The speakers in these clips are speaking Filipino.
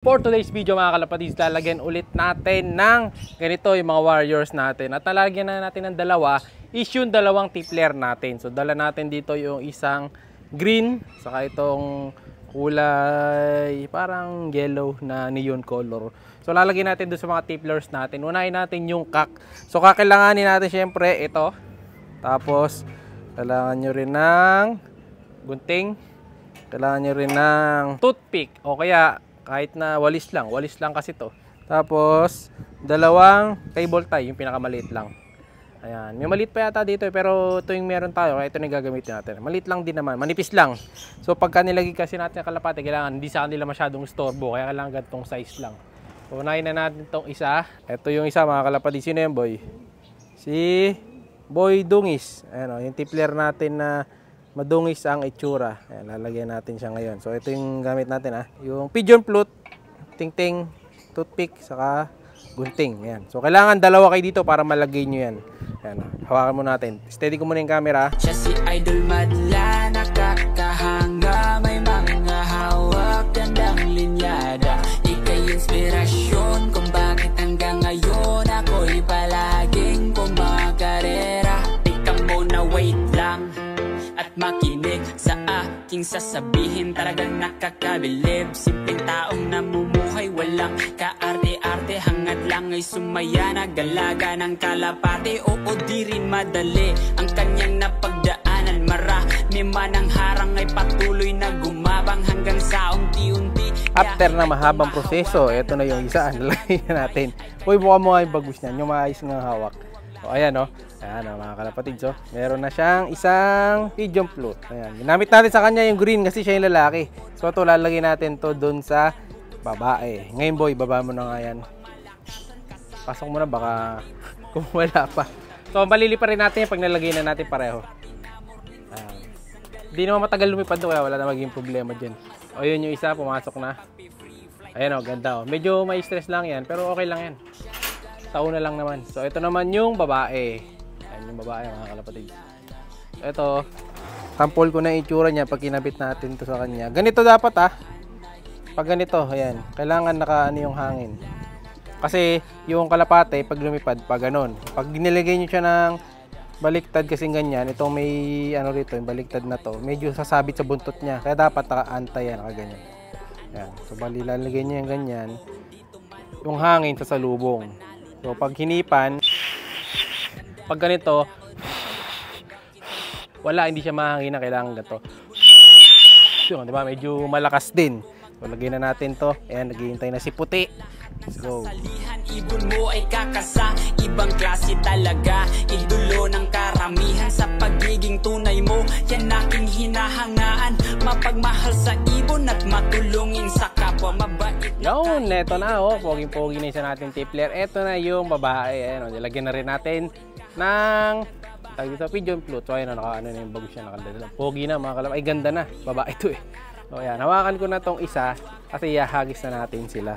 For today's video mga kalapatids, lalagyan ulit natin ng ganito yung mga warriors natin. At lalagyan na natin ng dalawa is yung dalawang tipler natin. So dala natin dito yung isang green saka itong kulay parang yellow na neon color. So lalagyan natin doon sa mga tiplers natin. Unahin natin yung kak. So kakailanganin natin syempre ito. Tapos kailangan nyo rin ng gunting. Kailangan nyo rin ng toothpick o kaya kahit na walis lang kasi to. Tapos, dalawang cable tie, yung pinakamaliit lang. Ayan, may maliit pa yata dito pero ito yung meron tayo, kaya ito na gagamitin natin. Maliit lang din naman, manipis lang. So, pagka nilagay kasi natin ang kalapate, kailangan hindi sa kanila masyadong storbo, kaya kailangan ganitong size lang. So, unahin na natin itong isa. Ito yung isa mga kalapate. Sino yung boy? Si Boy Dungis. Ayan o, yung tipler natin na madungis ang itsura. Ayan, lalagyan natin siya ngayon. So, ito yung gamit natin ha. Yung pigeon flute, ting-ting, toothpick, saka gunting. Ayan. So, kailangan dalawa kayo dito para malagay nyo yan. Ayan, hawakan mo natin. Steady ko muna yung camera. Siya si Idol Madla, nakakahanga, may mga hawak, gandang linyada. Ika'y inspirasyon kung bakit hanggang ngayon ako'y palaging kumakarera. Tika muna, wait lang at makinig sa aking sasabihin. Talagang nakakabilib, simpleng taong namumuhay, walang kaarte-arte, hangad lang ay sumaya, nagalaga ng kalapate. Oo, di rin madali ang kanyang napagdaanan, marami man ang harang ay patuloy na gumabang hanggang sa unti-unti. After na mahabang proseso, ito na yung isa, nalagyan natin. Uy, mukha yung bagus niyan, yung maayos ng hawak. O, ayan o. Ayan o mga kalapatids o. Meron na siyang isang pigeon flute. Ayan. Ginamit natin sa kanya yung green kasi siya yung lalaki. So ito lalagay natin to dun sa babae. Ngayon boy, baba mo na nga yan. Pasok mo na baka kung wala pa. So malilipa rin natin pag nalagay na natin pareho. Ayan. Hindi naman matagal lumipad doon kaya wala na maging problema dyan. O yun yung isa, pumasok na. Ayan o, ganda o. Medyo may stress lang yan pero okay lang yan. Tauna lang naman. So, ito naman yung babae. Ayan yung babae mga kalapatid. So, ito. Sample ko na itsura niya pag kinabit natin to sa kanya. Ganito dapat ha. Pag ganito, ayan. Kailangan nakaano yung hangin. Kasi yung kalapate, pag lumipad, pag ganon. Pag nilagay nyo siya ng baliktad kasing ganyan, itong may ano rito, yung baliktad na to, medyo sasabit sa buntot niya. Kaya dapat naka-antay yan, nakaganyan. Ayan. So, bali lalagay nyo yung ganyan. Yung hangin sa salubong. So, pag hinipan, pag ganito, wala, hindi siya mahangin na kailangan ganito. So, diba? Medyo malakas din. So, lagyan na natin to. Ayan, naghihintay na si Puti. Let's go. Salihan, ibon mo ay kakasa, ibang klase talaga, idulo ng karamihan. Sa pagiging tunay mo, yan aking hinahangaan, mapagmahal sa ibon at matulungin sa kapwa, mabait. Yun, eto na oh, poging-pogi na isa natin tipler. Eto na yung babae. Ayan, nilagyan na rin natin ng tawag dito, pigeon flute. So, ayan, naka, ano na yung bago siya, nakadala. Pogi na mga kalap. Ay, ganda na. Babae ito eh. So, ayan, hawakan ko na tong isa kasi ihahagis na natin sila.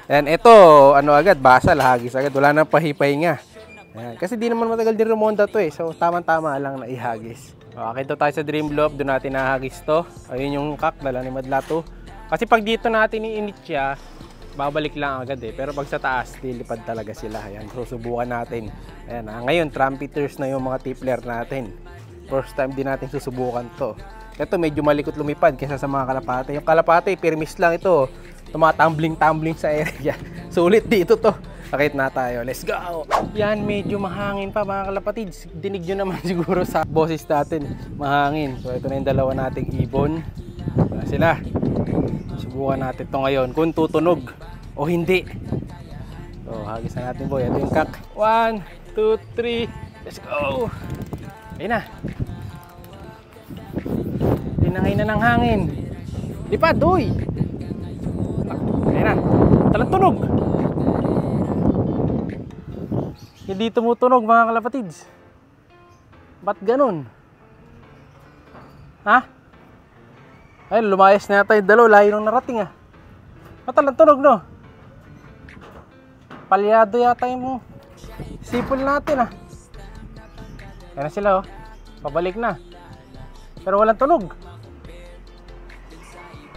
Ayan, ito, ano agad, basal, hagis agad. Wala nang pahipahinga. Ayan, kasi di naman matagal din rumonda to eh. So, tama-tama lang na ihagis. Okay, ito tayo sa Dream Blob. Doon natin nahagis to. Ayun yung kak, dala ni Madla to. Kasi pag dito natin i-init siya, babalik lang agad eh. Pero pag sa taas, lilipad talaga sila. Ayan, susubukan natin. Ayan, ngayon, trumpeters na yung mga tipler natin. First time din natin susubukan to. Ito, medyo malikot lumipad kaysa sa mga kalapate. Yung kalapate, permis lang ito. Tumatambling-tumbling sa area. Sulit dito to. Sakit na tayo. Let's go! Yan, medyo mahangin pa mga kalapatids. Dinig nyo naman siguro sa boses natin. Mahangin. So, ito na yung dalawa nating ibon. Wala sila. Subukan natin to ngayon kung tutunog o hindi. So, hagis na natin boy. Ito yung kak. 1, 2, 3. Let's go! Ayun na. Tinangay na ng hangin. Lipad, doy! Ayun na. Talang tunog. Hindi tumutunog mga kalapatids. Ba't ganun? Ha? Ay, lumayas na tayo dalaw. Layo nung narating ah. Matalang tunog no? Palyado yata yung sipol natin ah. Yan na sila oh. Pabalik na. Pero walang tunog.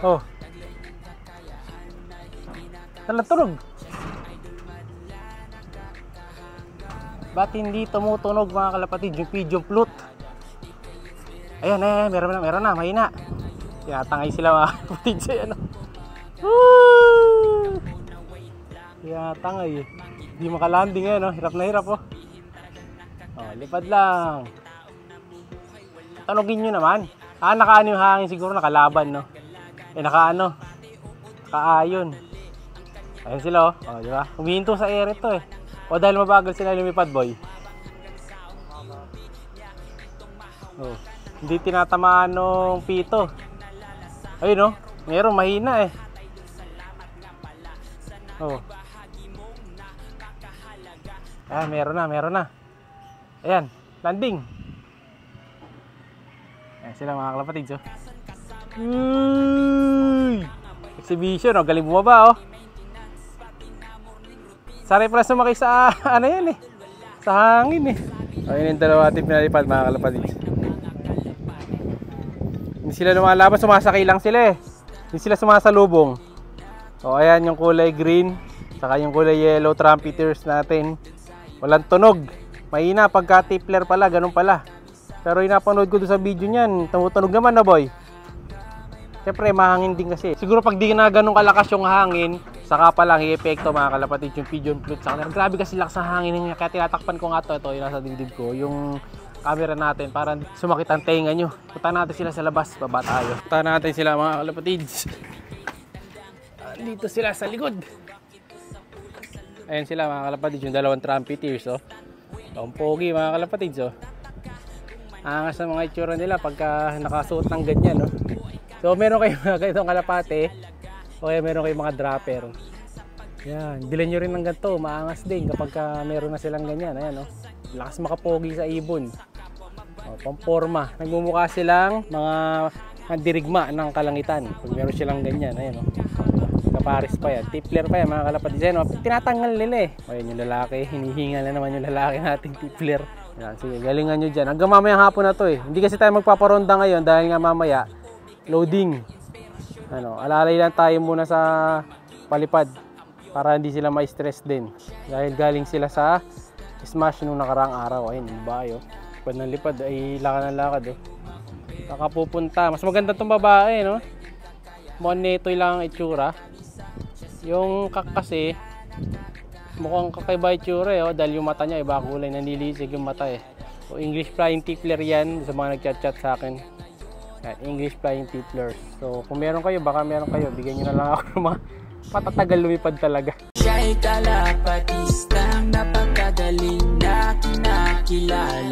Oh. Talang tunog. Ba't hindi tumutunog mga kalapatid yung pigeon flute? Ayan, meron na, mahina. Tinatangay sila mga kalapatid sa ano. Woo! Tinatangay eh. Hindi makalanding eh, no? Hirap na hirap oh. Oh, lipad lang. Tanogin nyo naman. Nakaano yung hangin siguro, nakalaban no? Nakaano? Nakaayon. Ayun sila oh. Oh, di ba? Humihinto sa air ito eh. O dahil mabagal sila lumipad, boy. Oh, hindi tinatamaan ng pito. Ayun oh, meron mahina eh. Oh. Ah, meron na. Ayan, landing. Ayan sila mga kalapatid, oh. Uy! Exhibition, oh, galing bumaba, oh. Saray pala sumakay sa, ano yan eh, sa hangin eh. Ayun yung dalawa ating pinalipad mga kalapatid. Hindi sila lumalaban, sumasakay lang sila eh. Hindi sila sumasalubong. O ayan yung kulay green, saka yung kulay yellow trumpeters natin. Walang tunog. Mahina pagka tippler pala, ganun pala. Pero yung napanood ko doon sa video niyan, tumutunog naman na boy. Siyempre mahangin din kasi. Siguro pag di na ganun kalakas yung hangin, saka pa lang i-epekto mga kalapatid yung pigeon flute sa kanila. Grabe kasi lakas ng hangin niya, kaya tinatakpan ko nga ito yung nasa dibdib ko, yung camera natin para sumakit ang tenga nyo. Punta natin sila sa labas, baba tayo. Punta natin sila mga kalapatids. Dito sila sa likod. Ayan sila mga kalapatids, yung dalawang trumpeteers oh. Ang pogi mga kalapatids oh. Angas na mga itsura nila pagka nakasuot ng ganyan oh. So meron kayong mga ganitong kalapate, o kaya meron kayong mga dropper. Yan, bilhin nyo rin ng ganito, maangas din kapag meron na silang ganyan. Ayan, oh. Lakas makapogi sa ibon. O, pamporma. Nagmumukha silang mga dirigma ng kalangitan. Pag meron silang ganyan, ayan, oh. Kaparis pa yan. Tippler pa yan, mga kalapatid. Ayan, oh. Tinatanggal nila eh. O, yan yung lalaki. Hinihingal na naman yung lalaki nating tippler. Yan, sige, galingan nyo dyan. Hanggang mamayang hapon na to eh. Hindi kasi tayo magpaparonda ngayon dahil nga mamaya loading. Ano, alalay lang tayo muna sa palipad para hindi sila ma-stress din. Dahil galing sila sa smash nung nakaraang araw. Ayun, yung bayo. Pag nalipad ay lakad ng lakad oh. Nakapupunta. Mas maganda tong babae, no? Monetoy lang ang itsura. Yung kak kasi mukhang kakaiba itsura eh, oh, dahil yung mata niya iba kulay, nanlilisig yung mata eh. So, English flying tippler yan sa mga nagchat-chat sa akin. English flying tipplers. So kung meron kayo, baka meron kayo, bigyan nyo na lang ako ng mga patatagal lumipad talaga. Siya'y kalapatistang napakagaling na kinakilala.